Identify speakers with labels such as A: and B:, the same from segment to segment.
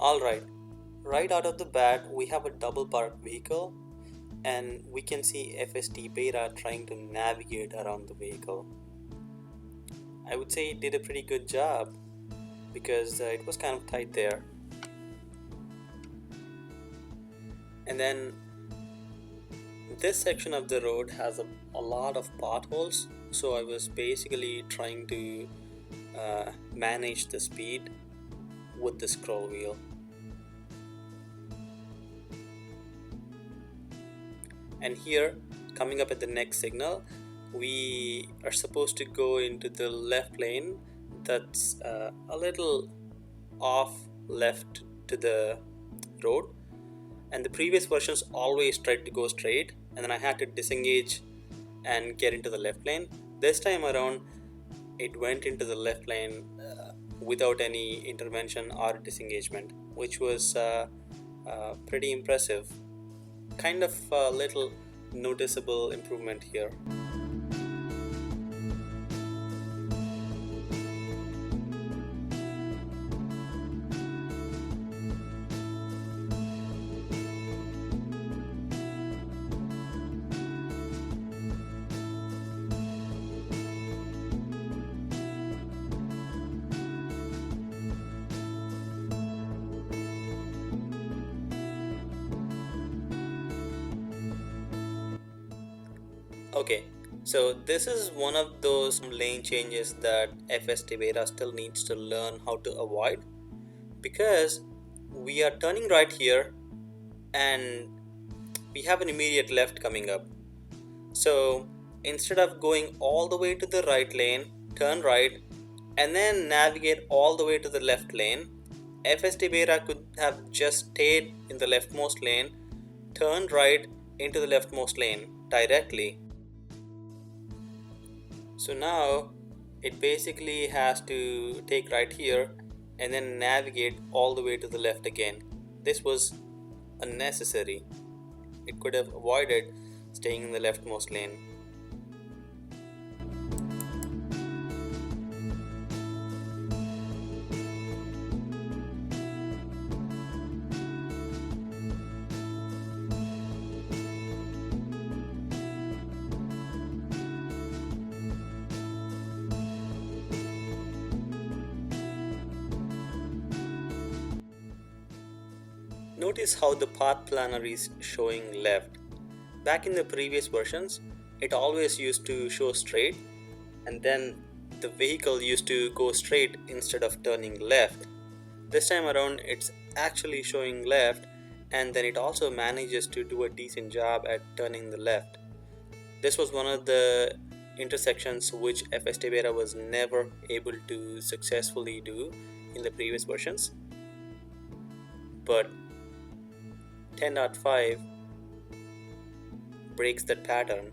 A: Alright, right out of the bat, we have a double parked vehicle and we can see fsdbeta trying to navigate around the vehicle. I would say it did a pretty good job because it was kind of tight there. And then this section of the road has a lot of potholes, so I was basically trying to manage the speed with the scroll wheel. And here, coming up at the next signal, we are supposed to go into the left lane that's a little off left to the road, and the previous versions always tried to go straight, and then I had to disengage and get into the left lane. This time around it went into the left lane without any intervention or disengagement, which was pretty impressive. Kind of a little noticeable improvement here. Okay, so this is one of those lane changes that fsdbeta still needs to learn how to avoid, because we are turning right here and we have an immediate left coming up. So instead of going all the way to the right lane, turn right and then navigate all the way to the left lane, fsdbeta could have just stayed in the leftmost lane, turned right into the leftmost lane directly. So now it basically has to take right here and then navigate all the way to the left again. This was unnecessary. It could have avoided staying in the leftmost lane. Notice how the path planner is showing left. Back in the previous versions, it always used to show straight, and then the vehicle used to go straight instead of turning left. This time around, it's actually showing left, and then it also manages to do a decent job at turning the left. This was one of the intersections which fsdbeta was never able to successfully do in the previous versions, but 10.5 breaks that pattern.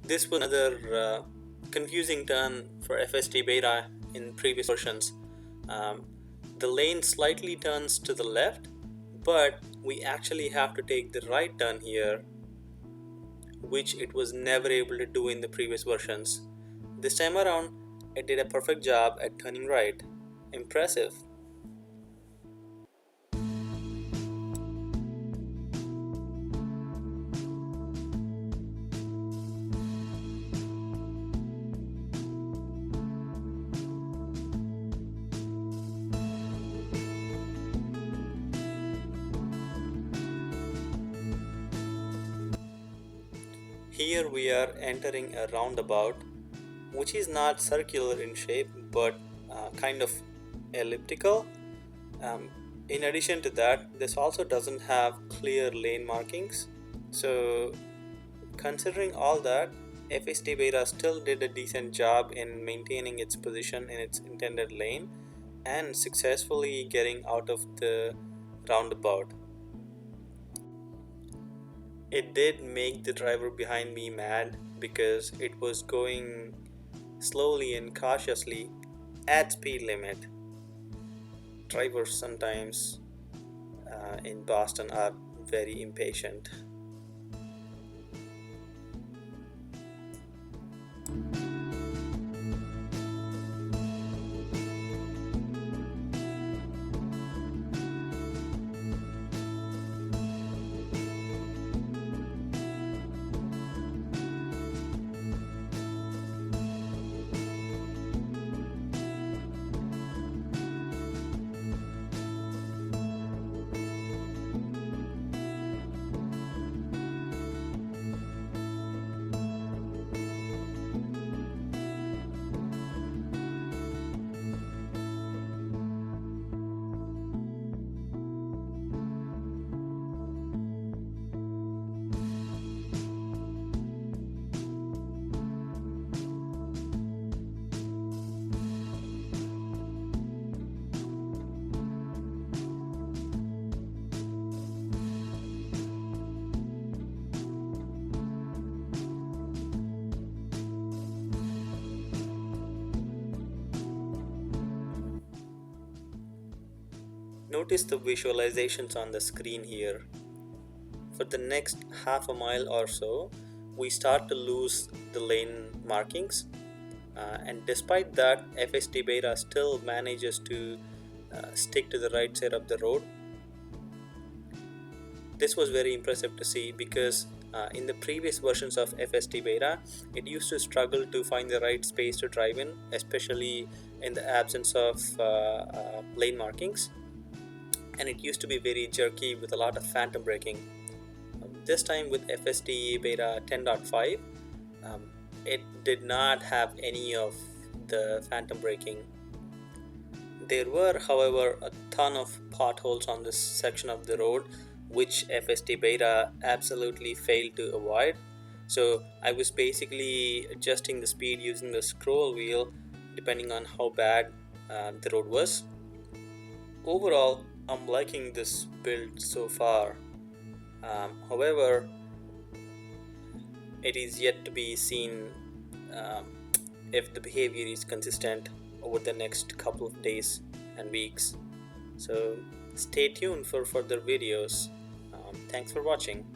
A: This was another confusing turn for fsdbeta in previous versions. The lane slightly turns to the left, but we actually have to take the right turn here, which it was never able to do in the previous versions. This time around, it did a perfect job at turning right. Impressive. Here we are entering a roundabout, which is not circular in shape but kind of elliptical. Um, in addition to that, this also doesn't have clear lane markings. So, considering all that, fsdbeta still did a decent job in maintaining its position in its intended lane and successfully getting out of the roundabout. It did make the driver behind me mad because it was going slowly and cautiously at speed limit. Drivers sometimes in Boston are very impatient. Notice the visualizations on the screen here. For the next half a mile or so, we start to lose the lane markings, and despite that, FSD beta still manages to stick to the right side of the road. This was very impressive to see because in the previous versions of FSD beta, it used to struggle to find the right space to drive in, especially in the absence of lane markings, and it used to be very jerky with a lot of phantom braking. This time with FSD beta 10.5, it did not have any of the phantom braking. There were, however, a ton of potholes on this section of the road, which FSD beta absolutely failed to avoid. So I was basically adjusting the speed using the scroll wheel depending on how bad the road was. Overall, I'm liking this build so far. However, it is yet to be seen if the behavior is consistent over the next couple of days and weeks. So stay tuned for further videos. Thanks for watching.